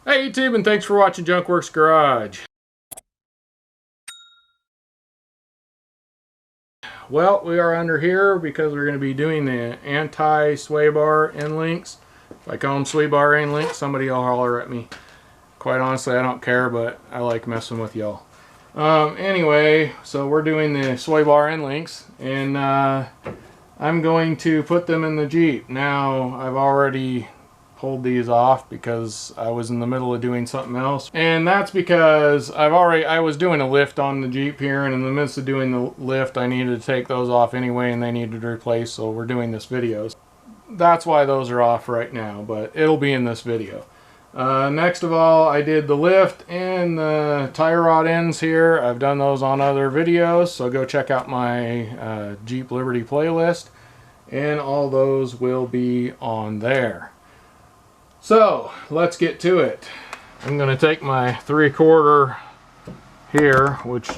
Hey YouTube, and thanks for watching Junkworks Garage. Well, we are under here because we're going to be doing the anti-sway bar end links. If I call them sway bar end links, somebody will holler at me. Quite honestly, I don't care, but I like messing with y'all. Anyway, so we're doing the sway bar end links, and I'm going to put them in the Jeep. Now, I've already pulled these off because I was in the middle of doing something else, and that's because I was doing a lift on the Jeep here, and in the midst of doing the lift I needed to take those off anyway, and they needed to replace, so we're doing this video. That's why those are off right now, but it'll be in this video. Next of all, I did the lift and the tire rod ends here. I've done those on other videos, so go check out my Jeep Liberty playlist, and all those will be on there. So let's get to it. I'm going to take my 3/4 here, which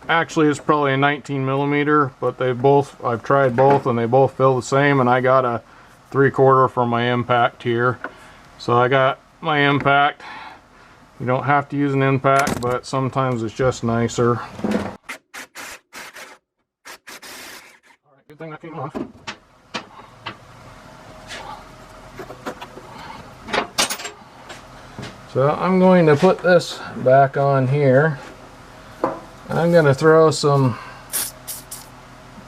actually is probably a 19 millimeter, but I've tried both and they both feel the same, and I got a 3/4 for my impact here. So I got my impact. You don't have to use an impact, but sometimes it's just nicer. Alright, good thing that came off. So I'm going to put this back on here. I'm going to throw some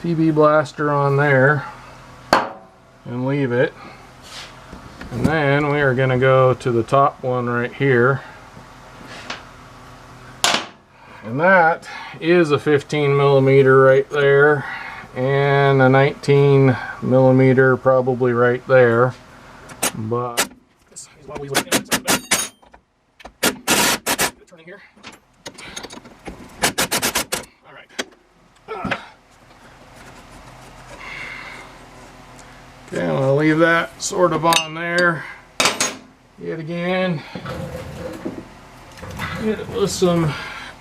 PB Blaster on there and leave it. And then we are going to go to the top one right here. And that is a 15 millimeter right there, and a 19 millimeter probably right there. But this is what we look at. Turning here. All right. Okay, I'm gonna leave that sort of on there. Yet again, hit it with some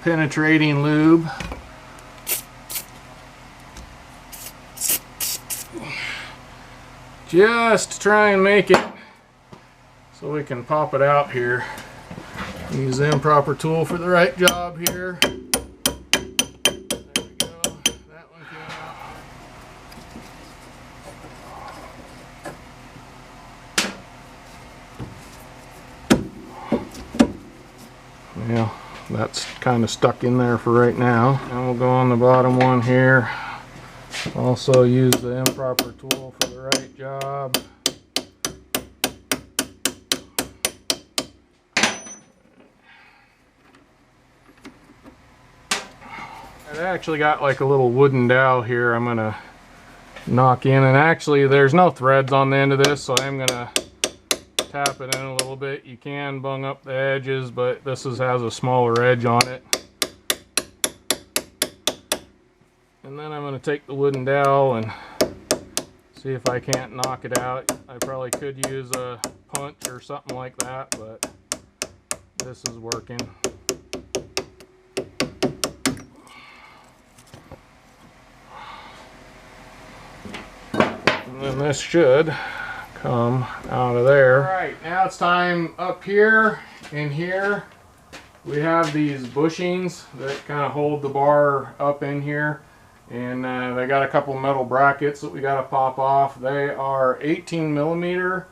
penetrating lube. Just to try and make it so we can pop it out here. Use the improper tool for the right job here. There we go. That one came out. Yeah, that's kind of stuck in there for right now. And we'll go on the bottom one here. Also use the improper tool for the right job. I actually got like a little wooden dowel here I'm gonna knock in, and actually there's no threads on the end of this, so I'm gonna tap it in a little bit. You can bung up the edges, but this has a smaller edge on it. And then I'm gonna take the wooden dowel and see if I can't knock it out. I probably could use a punch or something like that, but this is working. And this should come out of there. Alright, now it's time up here and here. We have these bushings that kind of hold the bar up in here. And they got a couple metal brackets that we got to pop off. They are 18 millimeter.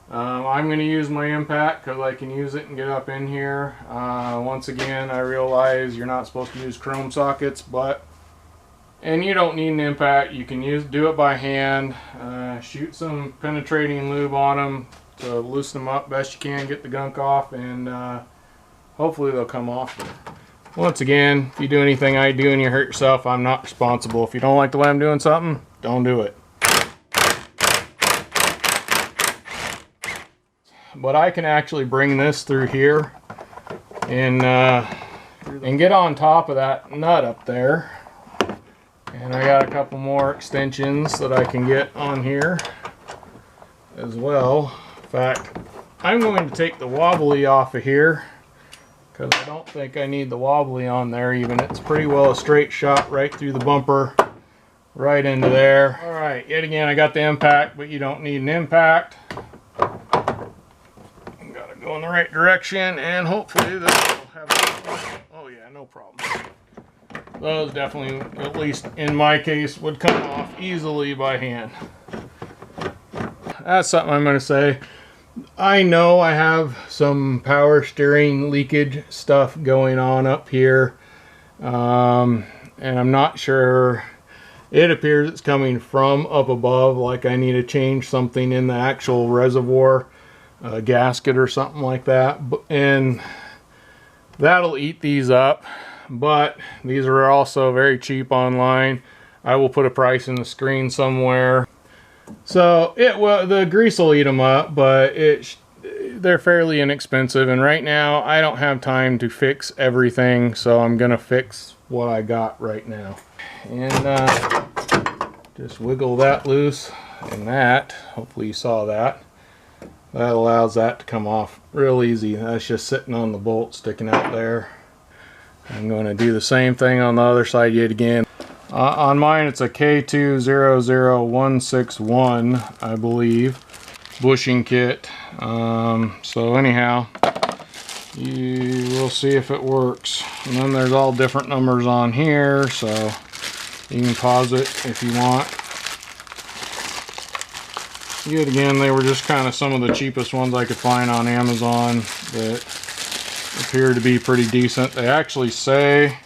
I'm going to use my impact because I can use it and get up in here. Once again, I realize you're not supposed to use chrome sockets, and you don't need an impact. You can do it by hand. Shoot some penetrating lube on them to loosen them up best you can, get the gunk off, and hopefully they'll come off. Once again, if you do anything I do and you hurt yourself, I'm not responsible. If you don't like the way I'm doing something, don't do it. But I can actually bring this through here and get on top of that nut up there. And I got a couple more extensions that I can get on here as well. In fact, I'm going to take the wobbly off of here because I don't think I need the wobbly on there even. It's pretty well a straight shot right through the bumper, right into there. Alright, yet again I got the impact, but you don't need an impact. Gotta go in the right direction, and hopefully this will have, oh yeah, no problem. Those definitely, at least in my case, would come off easily by hand. That's something I'm going to say. I know I have some power steering leakage stuff going on up here, and I'm not sure. It appears it's coming from up above, like I need to change something in the actual reservoir gasket or something like that, and that'll eat these up. But these are also very cheap online. I will put a price in the screen somewhere. So the grease will eat them up, but they're fairly inexpensive, and right now I don't have time to fix everything, so I'm gonna fix what I got right now. And just wiggle that loose, and that, hopefully you saw that. That allows that to come off real easy. That's just sitting on the bolt sticking out there. I'm going to do the same thing on the other side yet again. On mine it's a K200161, I believe, bushing kit. So anyhow, we'll see if it works. And then there's all different numbers on here, so you can pause it if you want. Yet again, they were just kind of some of the cheapest ones I could find on Amazon that appear to be pretty decent. They actually say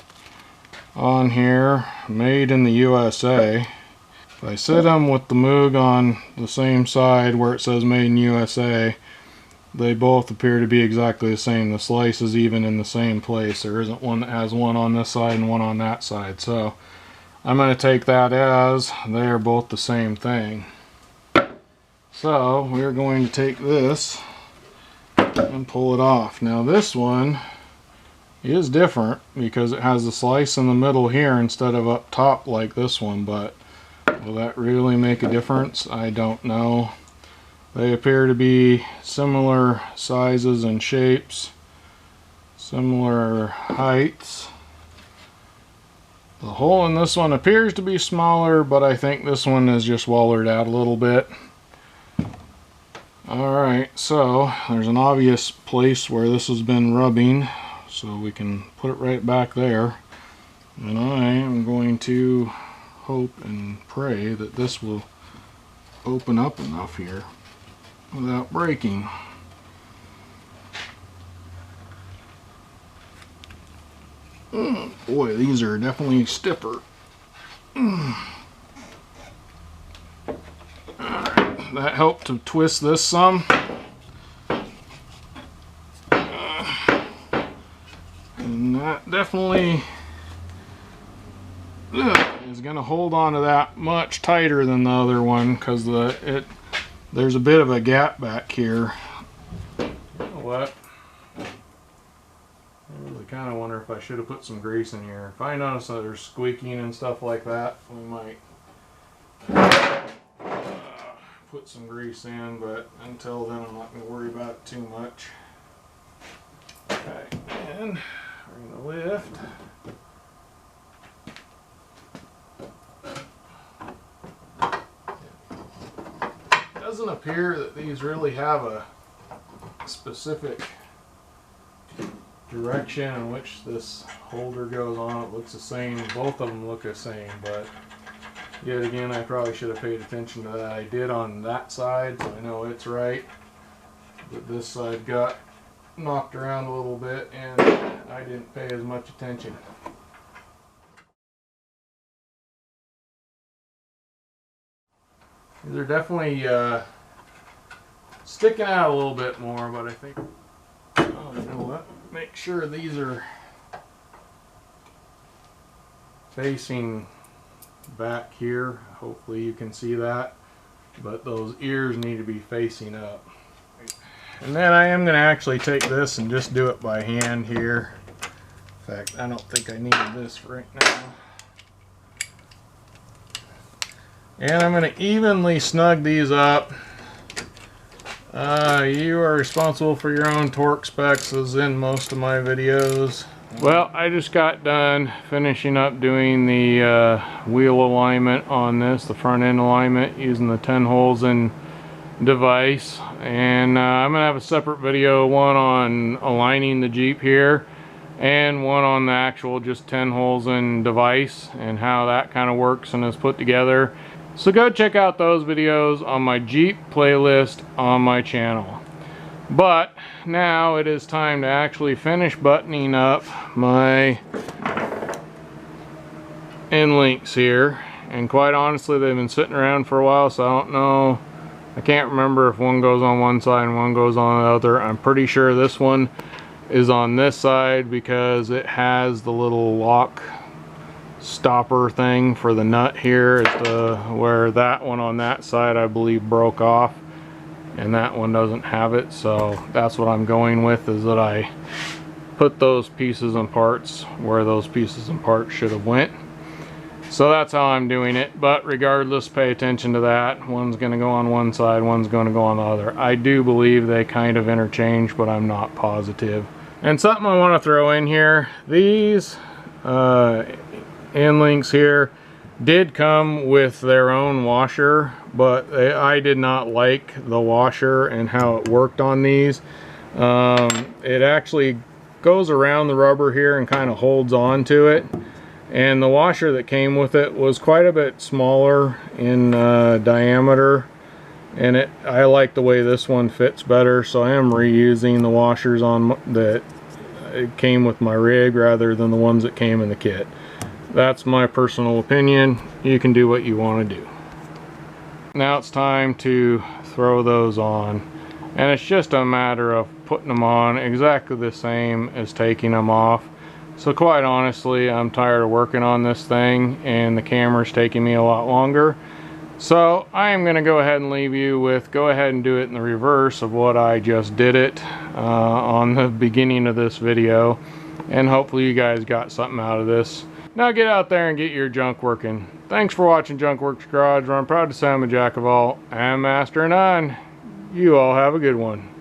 on here, made in the USA. If I sit them with the Moog on the same side where it says made in USA, they both appear to be exactly the same. The slice is even in the same place. There isn't one that has one on this side and one on that side. So I'm going to take that as they are both the same thing. So we're going to take this and pull it off. Now this one is different because it has a slice in the middle here instead of up top like this one, but will that really make a difference? I don't know. They appear to be similar sizes and shapes, similar heights. The hole in this one appears to be smaller, but I think this one is just wallered out a little bit. Alright, so there's an obvious place where this has been rubbing, so we can put it right back there. And I am going to hope and pray that this will open up enough here without breaking. Boy, these are definitely stiffer. That helped to twist this some. And that definitely is going to hold on to that much tighter than the other one, because there's a bit of a gap back here. You know what? I really kind of wonder if I should have put some grease in here. If I notice that there's squeaking and stuff like that, we might put some grease in, but until then I'm not going to worry about it too much. Okay, and we're going to lift. It doesn't appear that these really have a specific direction in which this holder goes on. It looks the same. Both of them look the same, but yet again, I probably should have paid attention to that. I did on that side, so I know it's right. But this side got knocked around a little bit, and I didn't pay as much attention. These are definitely sticking out a little bit more, but I think, oh, you know what? Make sure these are facing back here. Hopefully you can see that, but those ears need to be facing up. And then I am going to actually take this and just do it by hand here. In fact, I don't think I need this right now. And I'm going to evenly snug these up. You are responsible for your own torque specs, as in most of my videos. Well, I just got done finishing up doing the wheel alignment on this, the front end alignment, using the 10 holes in device, and I'm gonna have a separate video, one on aligning the Jeep here and one on the actual just 10 holes in device and how that kind of works and is put together. So go check out those videos on my Jeep playlist on my channel. But now it is time to actually finish buttoning up my end links here, and quite honestly they've been sitting around for a while, so I don't know, I can't remember if one goes on one side and one goes on the other. I'm pretty sure this one is on this side because it has the little lock stopper thing for the nut here at the, where that one on that side I believe broke off, and that one doesn't have it. So that's what I'm going with, is that I put those pieces and parts where those pieces and parts should have went. So that's how I'm doing it, but regardless, pay attention to that. One's going to go on one side, one's going to go on the other. I do believe they kind of interchange, but I'm not positive. And something I want to throw in here, these end links here did come with their own washer, but I did not like the washer and how it worked on these. It actually goes around the rubber here and kind of holds on to it. And the washer that came with it was quite a bit smaller in diameter, and I like the way this one fits better, so I am reusing the washers on that it came with my rig rather than the ones that came in the kit. That's my personal opinion. You can do what you want to do. Now it's time to throw those on, and it's just a matter of putting them on exactly the same as taking them off. So quite honestly, I'm tired of working on this thing, and the camera's taking me a lot longer. So I am going to go ahead and leave you with, go ahead and do it in the reverse of what I just did it on the beginning of this video. And hopefully you guys got something out of this. Now get out there and get your junk working. Thanks for watching Junk Works Garage, where I'm proud to say I'm a jack of all and master of none. You all have a good one.